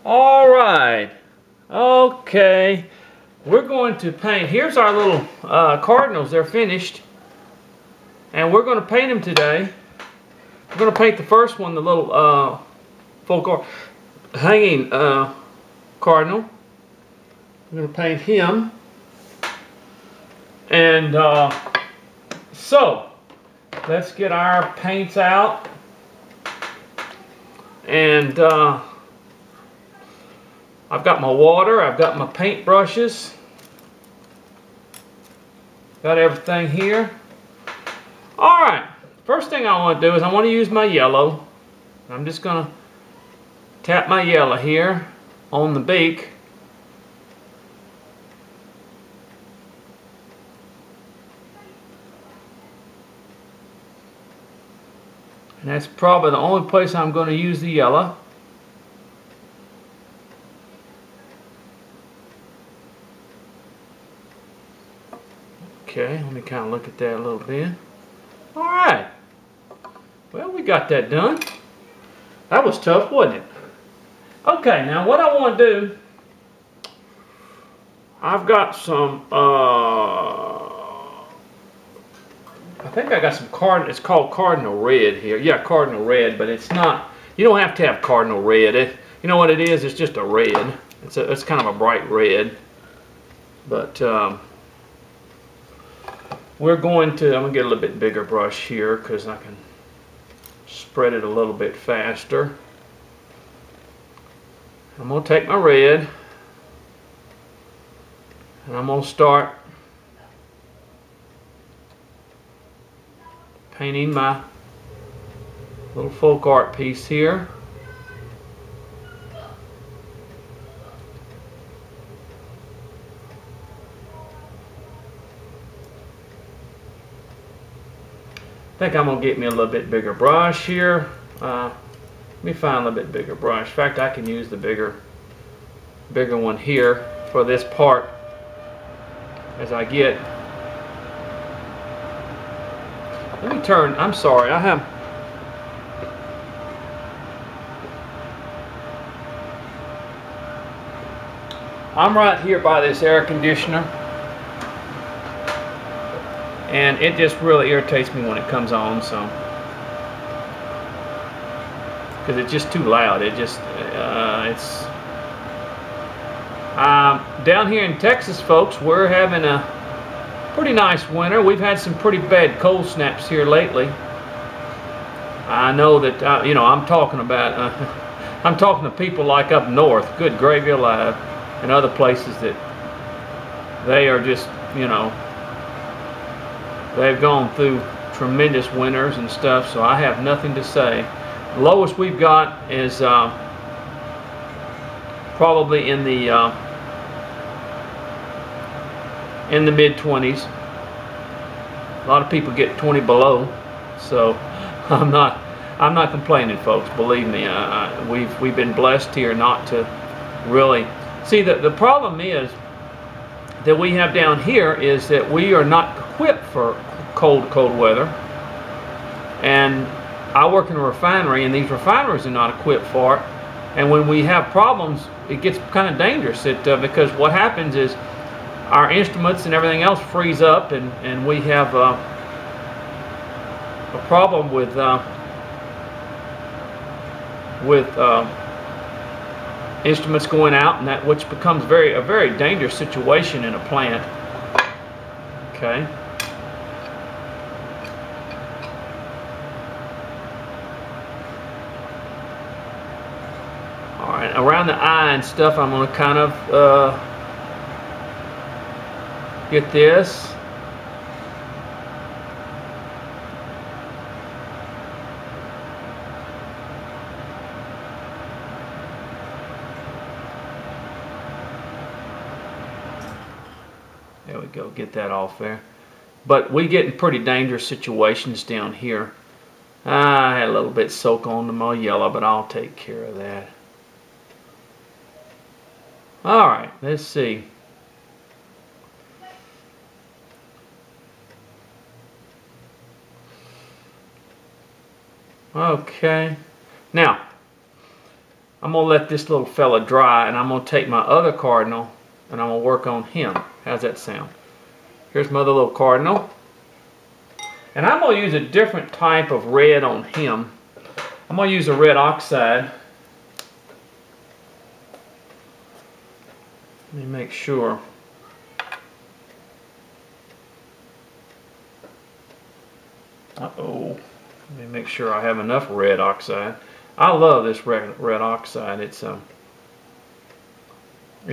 All right. Okay. We're going to paint. Here's our little Cardinals. They're finished. And we're going to paint them today. We're going to paint the first one, the little full hanging Cardinal. We're going to paint him. And so, let's get our paints out. And I've got my water, I've got my paint brushes, got everything here. Alright, first thing I want to do is I want to use my yellow. I'm just going to tap my yellow here on the beak. And that's probably the only place I'm going to use the yellow. Okay, let me kind of look at that a little bit. Alright. Well, we got that done. That was tough, wasn't it? Okay, now what I want to do, I've got some, I think I got some cardinal, it's called cardinal red here. Yeah, cardinal red, but it's not, you don't have to have cardinal red. You know what it is? It's just a red. It's kind of a bright red. But I'm going to get a little bit bigger brush here because I can spread it a little bit faster. I'm going to take my red and I'm going to start painting my little folk art piece here. I think I'm going to get me a little bit bigger brush here. Let me find a little bit bigger brush. In fact, I can use the bigger one here for this part as I get. Let me turn, I'm sorry, I'm right here by this air conditioner. And it just really irritates me when it comes on, so because it's just too loud. It just it's down here in Texas, folks. We're having a pretty nice winter. We've had some pretty bad cold snaps here lately. I know that you know, I'm talking about I'm talking to people like up north, good gravy alive, and other places that they are just, you know, they've gone through tremendous winters and stuff, so I have nothing to say. The lowest we've got is probably in the mid-20s. A lot of people get 20 below, so I'm not complaining, folks. Believe me, we've been blessed here not to really see. The problem is that we have down here is that we are not equipped for cold weather. And I work in a refinery, and these refineries are not equipped for it. And when we have problems, it gets kind of dangerous. Because what happens is our instruments and everything else freeze up, and we have a problem with instruments going out, and that which becomes a very dangerous situation in a plant. Okay. All right, around the eye and stuff, I'm going to kind of get this. There we go, get that off there. But we get in pretty dangerous situations down here. I had a little bit soak onto my yellow, but I'll take care of that. Alright, let's see. Okay. Now, I'm going to let this little fella dry, and I'm going to take my other cardinal and I'm going to work on him. How's that sound? Here's my other little cardinal. And I'm going to use a different type of red on him. I'm going to use a red oxide. Let me make sure. Uh-oh. Let me make sure I have enough red oxide. I love this red oxide. It's a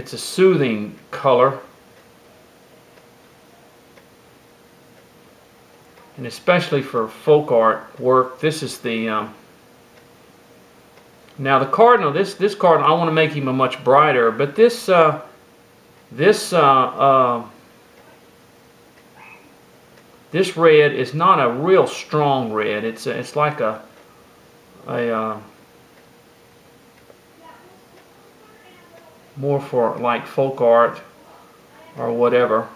soothing color. And especially for folk art work, this is the now the cardinal. This cardinal, I want to make him a much brighter, but this red is not a real strong red. It's like a more for like folk art or whatever.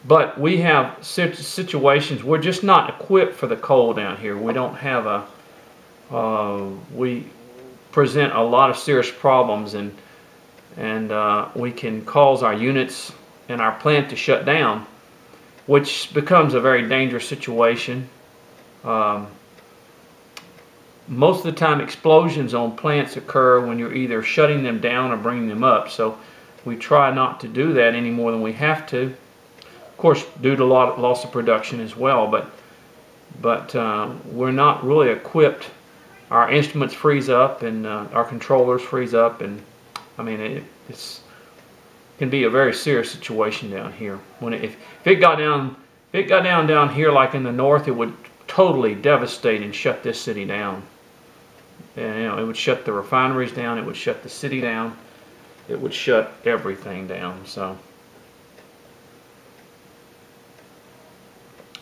But we have situations, we're just not equipped for the cold down here. We don't have we present a lot of serious problems, and we can cause our units and our plant to shut down, which becomes a very dangerous situation. Most of the time explosions on plants occur when you're either shutting them down or bringing them up, so we try not to do that any more than we have to. Of course, due to a lot of loss of production as well, but we're not really equipped. Our instruments freeze up, and our controllers freeze up, and I mean it can be a very serious situation down here. If it got down here like in the north, it would totally devastate and shut this city down. And it would shut the refineries down. It would shut the city down. It would shut everything down. So.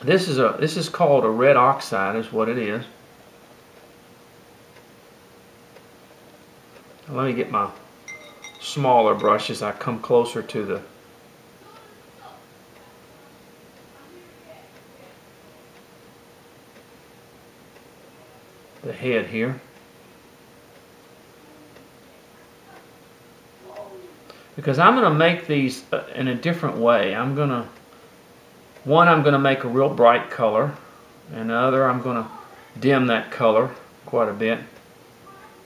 This is called a red oxide, is what it is. Let me get my smaller brush as I come closer to the head here. Because I'm going to make these in a different way. I'm going to make a real bright color, and the other I'm going to dim that color quite a bit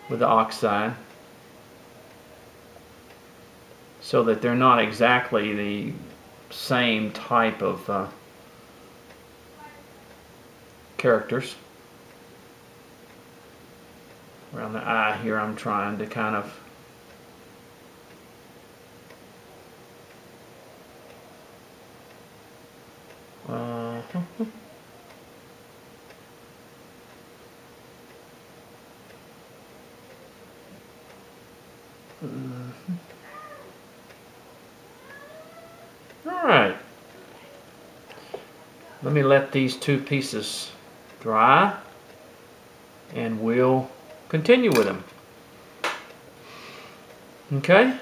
with the oxide, so that they're not exactly the same type of characters. Around the eye here, I'm trying to kind of Alright, let me let these two pieces dry, and we'll continue with them. Okay.